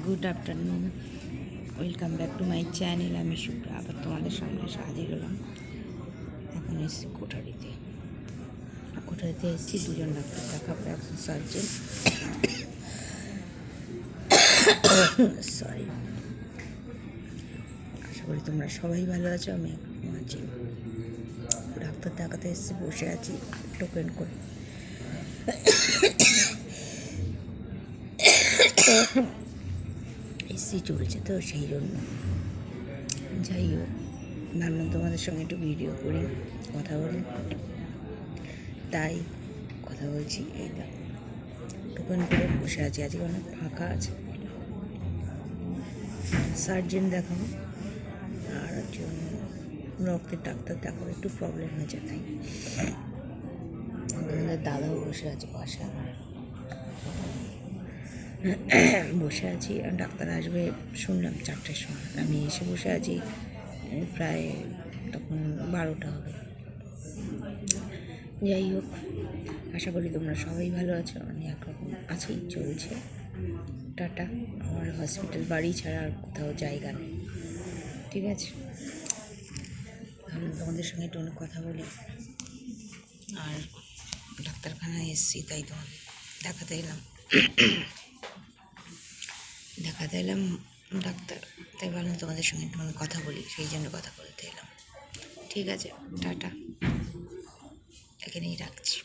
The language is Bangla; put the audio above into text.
Good afternoon, welcome back to my channel. আমি শুক্র আবার তোমাদের সামনে হাজির হলাম। এখন এসেছি কোঠারিতে এসেছি দুজন ডাক্তার দেখাবো, একজন সার্জেন, সরি। আশা করি তোমরা সবাই ভালো আছো। আমি আছি, ডাক্তার দেখাতে এসেছি, বসে আছি টোকেন করে। এসি চলছে তো সেই জন্য। যাই হোক, ভাবলাম তোমাদের সঙ্গে একটু ভিডিও করি, কথা বলি, তাই কথা বলছি। এই দেখো টোকেন করে বসে আছি, আজকে অনেক ফাঁকা আছে। সার্জেন দেখাবো আর একজন রক্তের ডাক্তার দেখাবো, একটু প্রবলেম হয়েছে তাই। আমাদের দাদাও বসে আছে পাশে, আমার বসে আছি। আর ডাক্তার আসবে শুনলাম 4টার সময়, আমি এসে বসে আছি প্রায় তখন 12টা হবে। যাই হোক, আশা করি তোমরা সবাই ভালো আছো। আমি একরকম আছি, চলছে। টাটা। আমার হসপিটাল বাড়ি ছাড়া আর কোথাও জায়গা নেই, ঠিক আছে? আমি তোমাদের সঙ্গে একটু অনেক কথা বলি। আর ডাক্তারখানায় এসেছি, তাই তোমাদের দেখাতে এলাম ডাক্তার, তাই ভাবলাম তোমাদের সঙ্গে একটু কথা বলি, সেই জন্য কথা বলতে এলাম। ঠিক আছে, টাটা, এখানেই রাখছি।